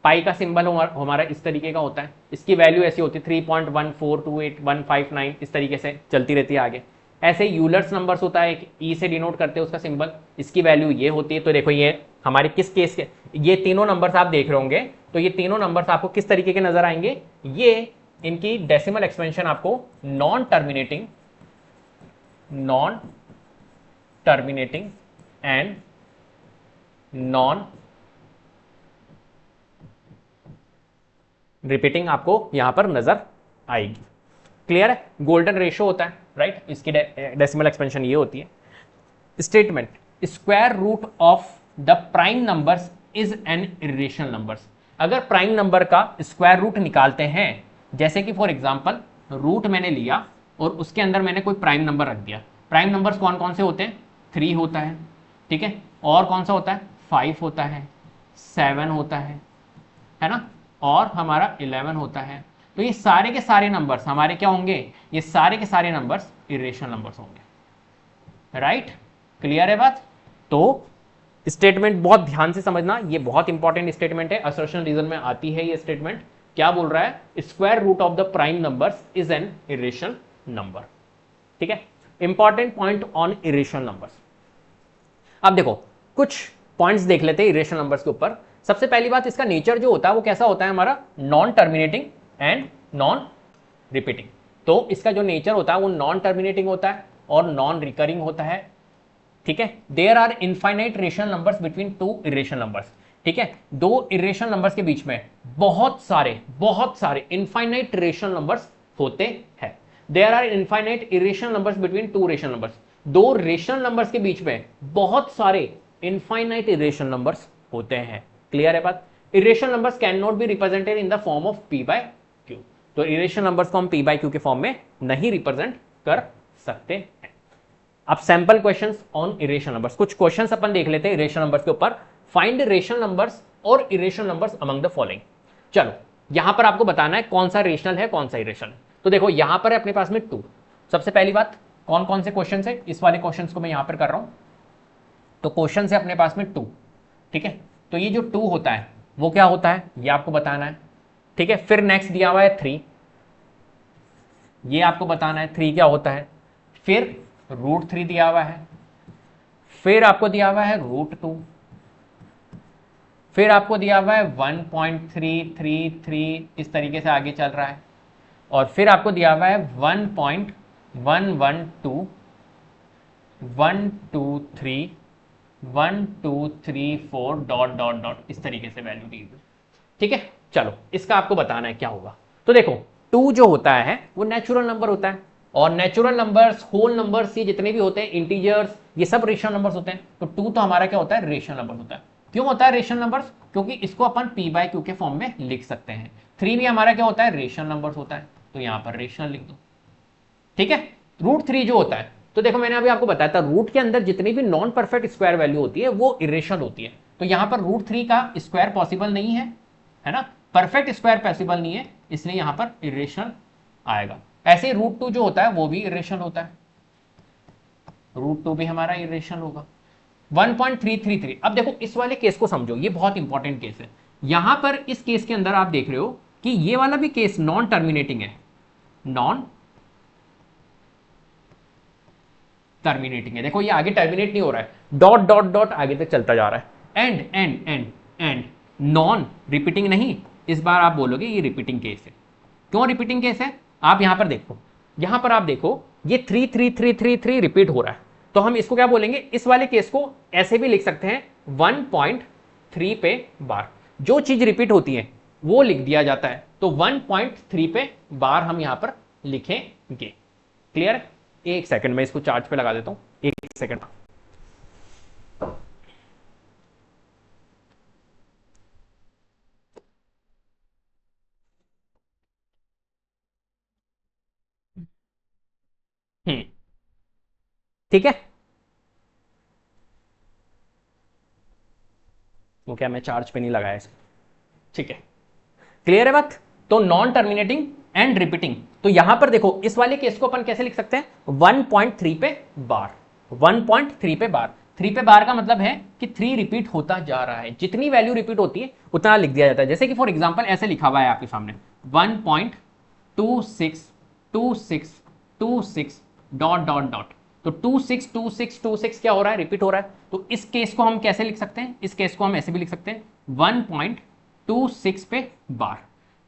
A: पाई का सिंबल हमारा इस तरीके का होता है, इसकी वैल्यू ऐसी होती है 3.1428159, इस तरीके से चलती रहती है आगे। ऐसे यूलर्स नंबर्स होता है, एक ई से डिनोट करते हैं उसका सिंबल, इसकी वैल्यू ये होती है। तो देखो ये हमारे किस केस के, ये तीनों नंबर्स आप देख रहे होंगे, तो ये तीनों नंबर्स आपको किस तरीके के नजर आएंगे, ये इनकी डेसिमल एक्सपेंशन आपको non terminating and non repeating आपको यहां पर नजर आएगी। क्लियर है? गोल्डन रेशो होता है, राइट? इसकी डेसिमल एक्सपेंशन ये होती है। Statement, square root of the prime numbers is an irrational numbers. अगर प्राइम नंबर का स्क्वायर रूट निकालते हैं, जैसे कि फॉर एग्जांपल रूट मैंने लिया और उसके अंदर मैंने कोई प्राइम नंबर रख दिया। प्राइम नंबर्स कौन कौन से होते हैं? 3 होता है, ठीक है, और कौन सा होता है? 5 होता है, 7 होता है ना, और हमारा 11 होता है। तो ये सारे के सारे नंबर्स हमारे क्या होंगे? ये सारे के सारे नंबर्स इरेशनल नंबर्स होंगे, राइट? क्लियर है बात? तो स्टेटमेंट बहुत ध्यान से समझना, ये बहुत इंपॉर्टेंट स्टेटमेंट है, असर्शन रीजन में आती है ये स्टेटमेंट। क्या बोल रहा है? Square root of the prime numbers is an irrational number. ठीक है, important point on irrational numbers. अब देखो कुछ पॉइंट्स देख लेते हैं इरेशनल नंबर्स के ऊपर। सबसे पहली बात, इसका नेचर जो होता है वो कैसा होता है हमारा? Non terminating and non repeating. तो इसका जो नेचर होता है वो नॉन टर्मिनेटिंग होता है और नॉन रिकरिंग होता है। ठीक है, there are infinite rational numbers between two irrational numbers. ठीक है, दो इरेशनल नंबर्स के बीच में बहुत सारे इनफाइनाइट रेशनल नंबर्स होते हैं। There are infinite irrational numbers between two rational numbers. दो रेशनल नंबर्स के बीच में बहुत सारे इनफाइनाइट इरेशनल नंबर्स होते हैं। क्लियर है बात? Irrational numbers can not be represented in the form of P by Q. तो इरेशनल नंबर्स को हम पी बाय क्यू के फॉर्म में नहीं रिप्रेजेंट कर सकते हैं। अब sample questions on irrational numbers, कुछ क्वेश्चंस अपन देख लेते हैं इरेशनल नंबर्स के ऊपर। फाइंड रेशनल नंबर्स और irrational numbers among the following. चलो यहां पर आपको बताना है कौन सा रेशनल है कौन सा इरेशनल है। तो देखो यहां पर है अपने पास में 2। सबसे पहली बात, कौन कौन से क्वेश्चन है? इस वाले क्वेश्चन को मैं यहां पर कर रहा हूं। तो क्वेश्चन है अपने पास में 2। ठीक है, तो ये जो 2 होता है वो क्या होता है ये आपको बताना है। ठीक है, फिर नेक्स्ट दिया हुआ है 3, ये आपको बताना है 3 क्या होता है। फिर √3 दिया हुआ है, फिर आपको दिया हुआ है √2, फिर आपको दिया हुआ है 1.333, इस तरीके से आगे चल रहा है, और फिर आपको दिया हुआ है 1.112, 123, 1234 डॉट डॉट डॉट, इस तरीके से वैल्यू दी हुई। ठीक है, चलो इसका आपको बताना है क्या होगा। तो देखो 2 जो होता है वो नेचुरल नंबर होता है, और नेचुरल नंबर्स, होल नंबर्स, ये जितने भी होते हैं, इंटीजर्स, ये सब रेशनल नंबर्स होते हैं। तो 2 तो हमारा क्या होता है? रेशनल नंबर होता है। क्यों होता है रेशनल नंबर्स? क्योंकि इसको अपन पी बाय क्यू के फॉर्म में लिख सकते हैं। 3 भी हमारा क्या होता है? रेशनल नंबर्स होता है, तो यहां पर रेशनल लिख दो। ठीक है, √3 जो होता है, तो देखो मैंने अभी आपको बताया था रूट के अंदर जितनी भी नॉन परफेक्ट स्क्वायर वैल्यू होती है वो इरेशनल होती है। तो यहां पर √3 का स्क्वायर पॉसिबल नहीं है ना, परफेक्ट स्क्वायर पॉसिबल नहीं है, इसलिए यहां पर इरेशनल आएगा। ऐसे ही √2 जो होता है वो भी इरेशनल होता है, √2 भी हमारा इरेशनल होगा। 1.333। अब देखो इस वाले केस को समझो, ये बहुत इंपॉर्टेंट केस है। यहां पर इस केस के अंदर आप देख रहे हो कि ये वाला भी केस नॉन टर्मिनेटिंग है, नॉन टर्मिनेटिंग है। देखो ये आगे टर्मिनेट नहीं हो रहा है, डॉट डॉट डॉट आगे तक चलता जा रहा है। And and and and non repeating नहीं, इस बार आप बोलोगे ये रिपीटिंग केस है। क्यों रिपीटिंग केस है? आप यहां पर देखो, यहां पर आप देखो ये 33333 रिपीट हो रहा है, तो हम इसको क्या बोलेंगे? इस वाले केस को ऐसे भी लिख सकते हैं 1.3 पे बार। जो चीज रिपीट होती है वो लिख दिया जाता है, तो 1.3 पे बार हम यहां पर लिखेंगे। क्लियर है? एक सेकंड में इसको चार्ज पे लगा देता हूं, एक सेकंड। ठीक है, वो क्या मैं चार्ज पे नहीं लगाया इसको। ठीक है, क्लियर है बात? तो नॉन टर्मिनेटिंग एंड रिपीटिंग। तो यहां पर देखो इस वाले केस को अपन कैसे लिख सकते हैं, 1.3 पे बार, 1.3 पे बार। 3 पे बार का मतलब है कि 3 रिपीट होता जा रहा है, जितनी वैल्यू रिपीट होती है उतना लिख दिया जाता है। जैसे कि फॉर एग्जांपल ऐसे लिखा हुआ है आपके सामने 1.262626 डॉट डॉट डॉट, तो 262626 क्या हो रहा है, रिपीट हो रहा है। तो इस केस को हम कैसे लिख सकते हैं, इस केस को हम ऐसे भी लिख सकते हैं 1.26 पे बार।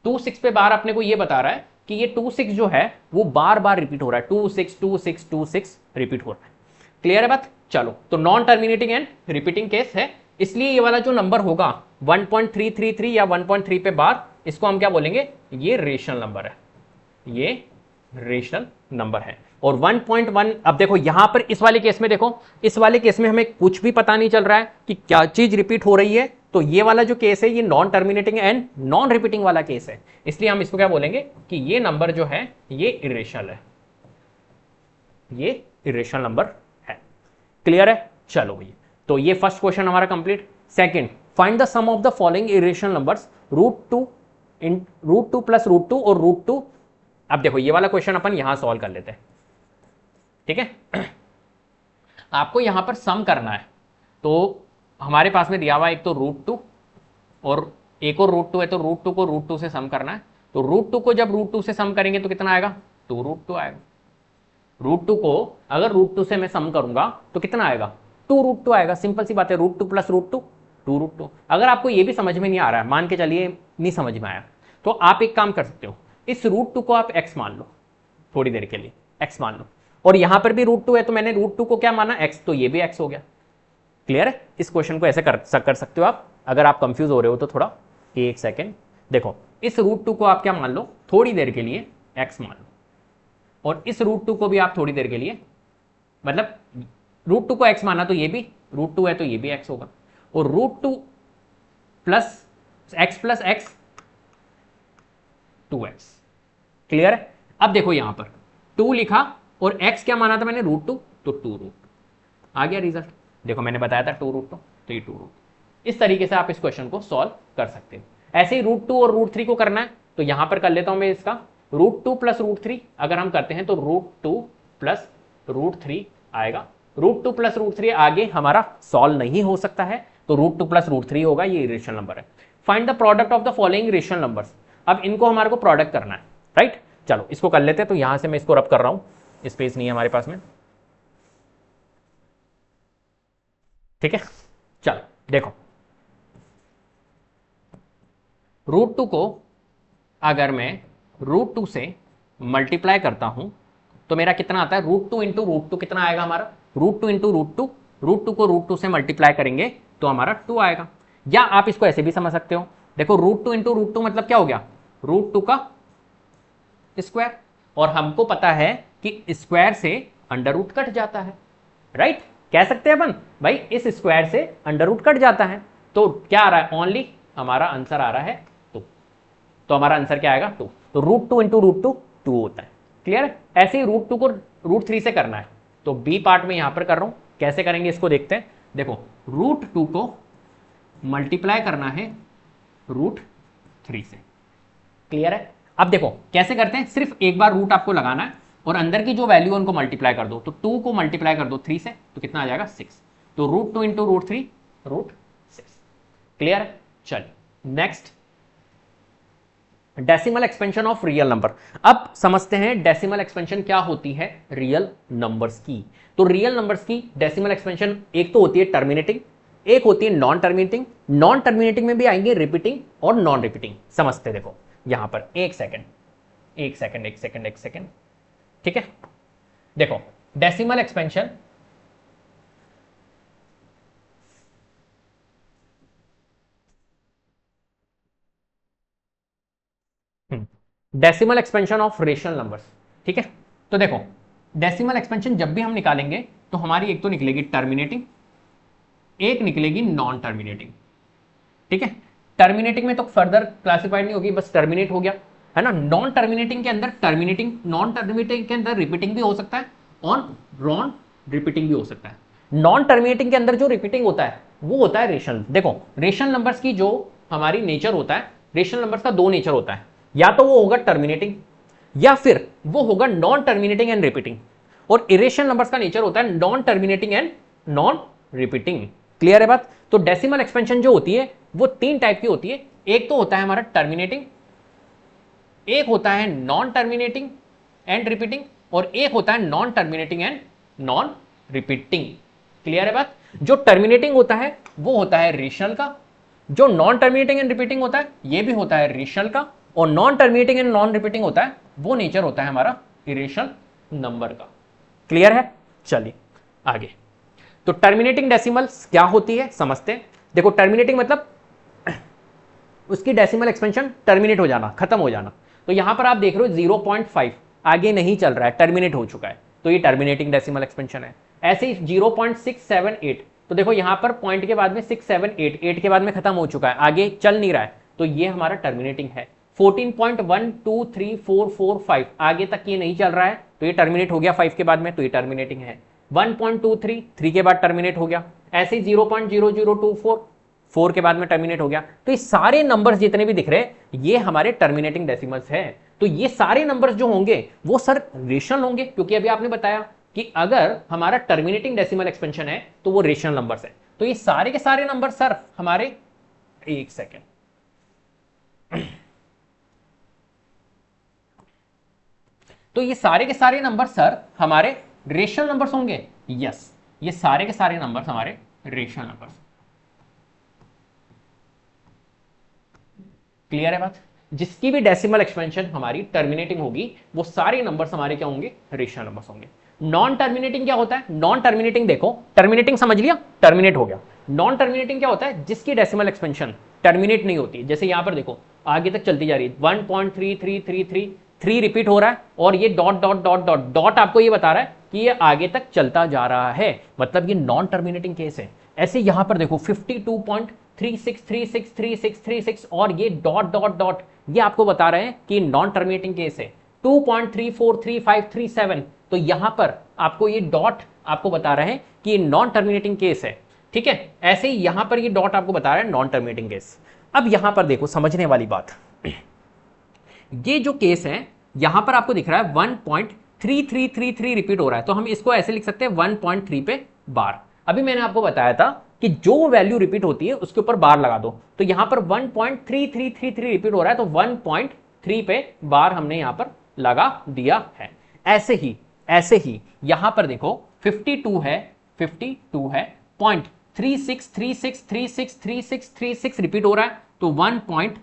A: 26 पे बार अपने को ये बता रहा है कि ये 26 जो है वो बार बार रिपीट हो रहा है, 262626 रिपीट हो रहा है। क्लियर है बात। चलो, तो non terminating and repeating case है, इसलिए ये वाला जो नंबर होगा 1.333 या 1.3 पे बार, इसको हम क्या बोलेंगे, ये रेशनल नंबर है, ये रेशनल नंबर है। और 1.1, अब देखो यहां पर इस वाले केस में देखो, इस वाले केस में हमें कुछ भी पता नहीं चल रहा है कि क्या चीज रिपीट हो रही है। तो ये वाला जो केस है ये non terminating and non repeating वाला केस है, इसलिए हम इसको क्या बोलेंगे कि ये नंबर जो है ये इरेशनल है, ये इरेशनल नंबर है। क्लियर है। चलो भैया, तो ये फर्स्ट क्वेश्चन हमारा complete. Second, find the sum of the following irrational numbers √2 plus √2 और √2। अब देखो ये वाला क्वेश्चन अपन यहां सॉल्व कर लेते हैं, ठीक है। आपको यहां पर सम करना है, तो हमारे पास में दिया हुआ एक तो √2 और एक और √2 है, तो √2 को √2 से सम करना है। तो √2 को जब √2 से सम करेंगे तो कितना आएगा, 2√2 आएगा। √2 को अगर √2 से मैं सम करूंगा तो कितना आएगा, 2√2 आएगा। सिंपल सी बात है, √2 प्लस √2 2√2। अगर आपको ये भी समझ में नहीं आ रहा है, मान के चलिए नहीं समझ में आया, तो आप एक काम कर सकते हो, इस √2 को आप x मान लो, थोड़ी देर के लिए x मान लो, और यहां पर भी √2 है तो मैंने √2 को क्या माना, x, तो ये भी x हो गया। क्लियर है। इस क्वेश्चन को ऐसे कर सकते हो आप, अगर आप कंफ्यूज हो रहे हो तो थोड़ा एक सेकेंड देखो, इस √2 को आप क्या मान लो, थोड़ी देर के लिए x मान लो, और इस √2 को भी आप थोड़ी देर के लिए, मतलब √2 को x माना तो ये भी √2 है तो ये भी x होगा, और √2 plus x plus x 2x। Clear है। अब देखो यहां पर 2 लिखा और x क्या माना था मैंने, √2, तो 2√2 आ गया रिजल्ट। देखो मैंने बताया था 2√2, तो ये 2√2। इस तरीके से आप इस क्वेश्चन को सॉल्व कर सकते हो। ऐसे ही √2 और √3 को करना है, तो यहां पर कर लेता हूं मैं इसका √2 प्लस √3 अगर हम करते हैं तो √2 प्लस √3 आएगा। √2 प्लस √3 आगे हमारा सॉल्व नहीं हो सकता है, तो √2 प्लस √3 होगा, ये रेशनल नंबर है। Find the product of the following rational numbers. अब इनको हमारे को प्रोडक्ट करना है, राइट। चलो इसको कर लेते हैं, तो यहां से मैं इसको रब कर रहा हूं, स्पेस नहीं है हमारे पास में, ठीक है। चलो देखो, √2 को अगर मैं √2 से मल्टीप्लाई करता हूं तो मेरा कितना आता है, √2 इंटू √2 कितना आएगा हमारा, √2 इंटू √2, √2 को √2 से मल्टीप्लाई करेंगे तो हमारा 2 आएगा। या आप इसको ऐसे भी समझ सकते हो, देखो √2 इंटू √2 मतलब क्या हो गया, √2 का स्क्वायर, और हमको पता है कि स्क्वायर से अंडर रूट कट जाता है, राइट। कह सकते हैं अपन भाई इस स्क्वायर से अंडर रूट कट जाता है, तो क्या आ रहा है, ओनली हमारा आंसर आ रहा है 2। तो हमारा आंसर क्या आएगा, 2। तो √2 इंटू √2 2 होता है। क्लियर है। ऐसे ही √2 को √3 से करना है, तो बी पार्ट में यहां पर कर रहा हूं, कैसे करेंगे इसको देखते हैं। देखो √2 को मल्टीप्लाई करना है √3 से। क्लियर है। अब देखो कैसे करते हैं, सिर्फ एक बार रूट आपको लगाना है और अंदर की जो वैल्यू है उनको मल्टीप्लाई कर दो, तो 2 को मल्टीप्लाई कर दो 3 से, तो कितना आ जाएगा 6। तो √2 इंटू √3 √6। क्लियर है। चलिए next, decimal expansion of real number. अब समझते हैं डेसिमल एक्सपेंशन क्या होती है रियल नंबर्स की। तो रियल नंबर्स की डेसिमल एक्सपेंशन एक तो होती है टर्मिनेटिंग, एक होती है नॉन टर्मिनेटिंग। नॉन टर्मिनेटिंग में भी आएंगे रिपीटिंग और नॉन रिपीटिंग। समझते देखो यहां पर एक सेकंड, ठीक है। देखो decimal expansion, decimal expansion of rational numbers, ठीक है। तो देखो डेसिमल एक्सपेंशन जब भी हम निकालेंगे तो हमारी एक तो निकलेगी टर्मिनेटिंग, एक निकलेगी नॉन टर्मिनेटिंग, ठीक है। टर्मिनेटिंग में तो फर्दर क्लासिफाइड नहीं होगी, बस टर्मिनेट हो गया, है ना। नॉन टर्मिनेटिंग के अंदर टर्मिनेटिंग, नॉन टर्मिनेटिंग के अंदर रिपीटिंग भी हो सकता है और नॉन रिपीटिंग भी हो सकता है। नॉन टर्मिनेटिंग के अंदर जो रिपीटिंग होता है वो होता है रेशनल। देखो रेशनल नंबर्स की जो हमारी नेचर होता है, रेशनल नंबर्स का दो नेचर होता है। या तो वो होगा टर्मिनेटिंग या फिर वो होगा नॉन टर्मिनेटिंग एंड रिपीटिंग। और इरेशनल नंबर्स का नेचर होता है non terminating and non repeating. Clear है बात? तो डेसिमल एक्सपेंशन जो होती है वो 3 टाइप की होती है। एक तो होता है हमारा टर्मिनेटिंग, एक होता है नॉन टर्मिनेटिंग एंड रिपीटिंग, और एक होता है non terminating and non repeating. Clear है बात? जो टर्मिनेटिंग होता है वो होता है रेशनल का, जो नॉन टर्मिनेटिंग एंड रिपीटिंग होता है ये भी होता है रेशनल का, और non terminating and non repeating होता है वो नेचर होता है हमारा इरेशनल नंबर का। क्लियर है? चलिए आगे। तो टर्मिनेटिंग डेसिमल्स क्या होती है समझते हैं। देखो टर्मिनेटिंग मतलब उसकी डेसिमल एक्सपेंशन टर्मिनेट हो जाना, खत्म हो जाना। तो यहां पर आप देख रहे हो 0.5 आगे नहीं चल रहा है, टर्मिनेट हो चुका है, तो ये टर्मिनेटिंग डेसिमल एक्सपेंशन है। ऐसे ही 0.678, तो देखो यहां पर पॉइंट के बाद में 678, 8 के बाद में खत्म हो चुका है, आगे चल नहीं रहा है, तो ये हमारा टर्मिनेटिंग है। 14.12345 आगे तक ये नहीं चल रहा है, तो ये टर्मिनेट हो गया 5 के बाद में, तो ये टर्मिनेटिंग है। 1.23 3 के बाद टर्मिनेट हो गया। ऐसे ही 0.0024 4 के बाद में टर्मिनेट हो गया। तो ये सारे नंबर्स जितने भी दिख रहे हैं ये हमारे टर्मिनेटिंग डेसिमल्स है। तो ये सारे नंबर्स जो होंगे वो सर रेशनल होंगे, क्योंकि अभी आपने बताया कि अगर हमारा टर्मिनेटिंग डेसिमल एक्सपेंशन है तो वो रेशनल नंबर्स है। तो ये सारे के सारे नंबर सर हमारे, एक सेकेंड, तो ये सारे के सारे नंबर सर हमारे रेशनल नंबर्स होंगे। यस, ये सारे के सारे नंबर्स हमारे रेशनल नंबर्स। क्लियर है बात? जिसकी भी डेसिमल एक्सपेंशन हमारी टर्मिनेटिंग होगी वो सारे नंबर्स हमारे क्या होंगे? रेशनल नंबर्स होंगे। नॉन टर्मिनेटिंग क्या होता है? नॉन टर्मिनेटिंग देखो, टर्मिनेटिंग समझ लिया, टर्मिनेट हो गया। नॉन टर्मिनेटिंग क्या होता है? जिसकी डेसिमल एक्सपेंशन टर्मिनेट नहीं होती। जैसे यहां पर देखो आगे तक चलती जा रही है, 1.3333 3 रिपीट हो रहा है, और ये dot dot dot dot dot आपको ये बता रहा है कि ये आगे तक चलता जा रहा है, मतलब ये नॉन टर्मिनेटिंग केस है। ऐसे यहां पर देखो 52.36363636 और ये डॉट डॉट डॉट ये आपको बता रहे हैं कि नॉन टर्मिनेटिंग केस है। 2.343537, तो यहां पर आपको ये डॉट आपको बता रहे हैं कि ये नॉन टर्मिनेटिंग केस है। ठीक है, ऐसे ही यहां पर ये डॉट आपको बता रहा है नॉन टर्मिनेटिंग केस। अब यहां पर देखो समझने वाली बात, ये जो केस है यहां पर आपको दिख रहा है 1.3333 रिपीट हो रहा है, तो हम इसको ऐसे लिख सकते हैं 1.3 पे बार। अभी मैंने आपको बताया था कि जो वैल्यू रिपीट होती है उसके ऊपर बार लगा दो, तो यहां पर 1.3333 रिपीट हो रहा है, तो 1.3 पे बार हमने यहां पर लगा दिया है। ऐसे ही यहां पर देखो 52 है 0.3636363636 रिपीट हो रहा है, तो 1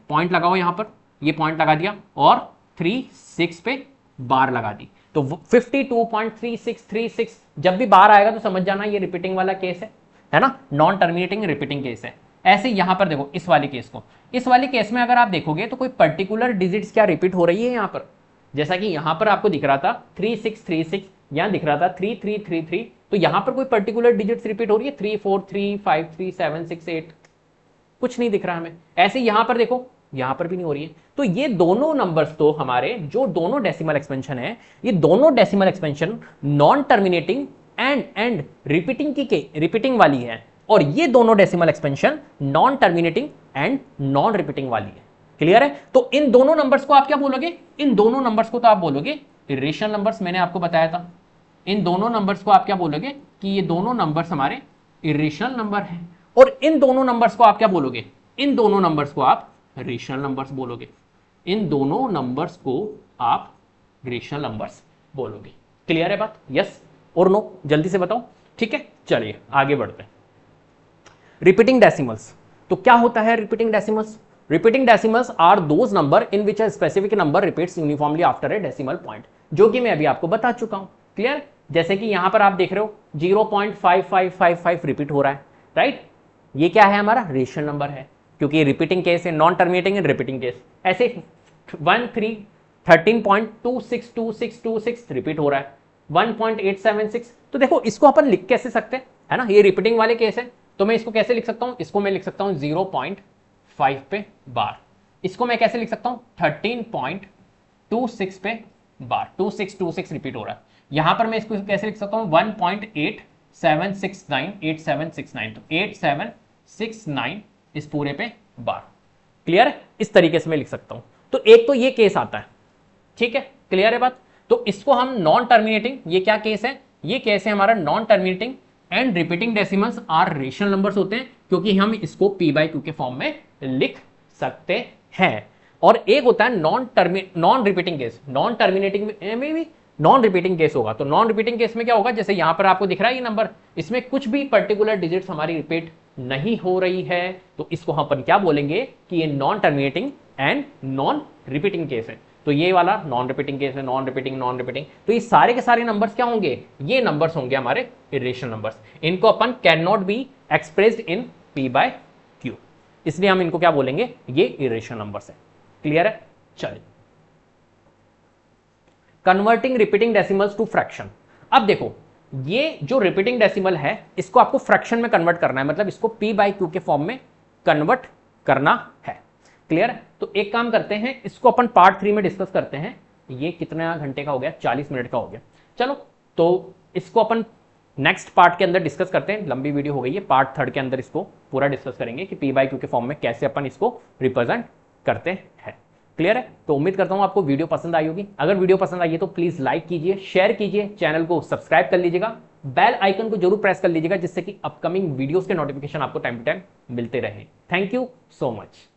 A: पॉइंट लगाओ यहां पर, ये पॉइंट लगा दिया और 36 पे बार लगा दी, तो 52.3636 जब भी बार आएगा तो समझ जाना ये रिपीटिंग वाला केस है ना, नॉन टर्मिनेटिंग रिपीटिंग केस है। ऐसे यहां पर देखो इस वाले केस में अगर आप देखोगे तो कोई पर्टिकुलर डिजिट्स क्या रिपीट हो रही है यहां पर, जैसा कि यहां पर आपको दिख रहा था 3636, यहां दिख रहा था 3333, तो यहां पर कोई पर्टिकुलर डिजिट्स रिपीट हो रही है 34353 7 6 8, कुछ नहीं दिख रहा हमें। ऐसे यहां पर देखो, यहां पर भी नहीं हो रही है। तो ये दोनों नंबर्स तो हमारे जो दोनों डेसिमल एक्सपेंशन है, ये दोनों decimal expansion non terminating and repeating वाली है, और ये दोनों decimal expansion non terminating and non repeating वाली है। क्लियर है? तो इन दोनों नंबर्स को आप क्या बोलोगे? इन दोनों नंबर्स को तो आप बोलोगे इरेशनल नंबर्स, मैंने आपको बताया था। इन दोनों नंबर्स को आप क्या बोलोगे कि ये दोनों नंबर्स हमारे इरेशनल नंबर हैं, और इन दोनों नंबर्स को आप क्या बोलोगे? इन दोनों नंबर्स को आप रेशनल नंबर्स बोलोगे। इन दोनों नंबर्स को आप रेशनल नंबर्स बोलोगे। क्लियर है बात? यस और नो? जल्दी से बताओ। ठीक है, चलिए आगे बढ़ते हैं। रिपीटिंग डेसिमल्स, तो क्या होता है repeating decimals? Repeating decimals are those number in which a specific number repeats uniformly after a decimal point, जो कि मैं अभी आपको बता चुका हूं। क्लियर? जैसे कि यहां पर आप देख रहे हो 0.5555 रिपीट हो रहा है, राइट? ये क्या है? हमारा रेशनल नंबर है, क्योंकि रिपीटिंग केस है, non terminating and repeating case. ऐसे 13.262626 रिपीट हो रहा है, 1.876, तो देखो इसको अपन लिख कैसे सकते हैं, है ना, ये रिपीटिंग वाले केस है, तो मैं इसको कैसे लिख सकता हूं? इसको मैं लिख सकता हूं 0.5 पे बार। इसको मैं कैसे लिख सकता हूं? 13.26 पे बार, 2626 रिपीट हो रहा है। यहां पर मैं इसको कैसे लिख सकता हूं? 1.8769 तो 8769 इस पूरे पे बार। क्लियर है? इस तरीके से मैं लिख सकता हूं। तो एक तो ये केस आता है, ठीक है, क्लियर है बात। तो इसको हम नॉन टर्मिनेटिंग, ये क्या केस है, ये केस है हमारा non terminating and repeating decimals are rational numbers होते हैं, क्योंकि हम इसको p/q के फॉर्म में लिख सकते हैं। और एक होता है non repeating case, non terminating में भी नॉन रिपीटिंग केस होगा। तो नॉन रिपीटिंग केस में क्या होगा, जैसे यहां पर आपको दिख रहा है ये नंबर, इसमें कुछ भी पर्टिकुलर डिजिट्स हमारी रिपीट नहीं हो रही है, तो इसको हम अपन क्या बोलेंगे कि ये non terminating and non repeating case है। तो ये वाला नॉन रिपीटिंग केस है, नॉन रिपीटिंग। तो ये सारे के सारे नंबर्स क्या होंगे, ये नंबर्स होंगे हमारे इरेशनल नंबर्स। इनको अपन can not be expressed in p/q, इसलिए हम इनको क्या बोलेंगे, ये इरेशनल नंबर्स है। क्लियर है, चलिए। Converting repeating decimals to fraction. अब देखो, ये जो रिपीटिंग डेसिमल है इसको आपको फ्रैक्शन में कन्वर्ट करना है, मतलब इसको p/q के फॉर्म में कन्वर्ट करना है। क्लियर है, तो एक काम करते हैं, इसको अपन पार्ट 3 में डिस्कस करते हैं। ये कितना घंटे का हो गया, 40 मिनट का हो गया। चलो, तो इसको अपन नेक्स्ट पार्ट के अंदर डिस्कस करते हैं, लंबी वीडियो हो गई है। पार्ट 3 के अंदर इसको पूरा डिस्कस करेंगे कि p/q के फॉर्म में कैसे अपन इसको रिप्रेजेंट करते हैं। क्लियर है, तो उम्मीद करता हूं आपको वीडियो पसंद आई होगी। अगर वीडियो पसंद आई है तो प्लीज लाइक कीजिए, शेयर कीजिए, चैनल को सब्सक्राइब कर लीजिएगा, बेल आइकन को जरूर प्रेस कर लीजिएगा, जिससे कि अपकमिंग वीडियोस के नोटिफिकेशन आपको टाइम टू टाइम मिलते रहे। Thank you so much.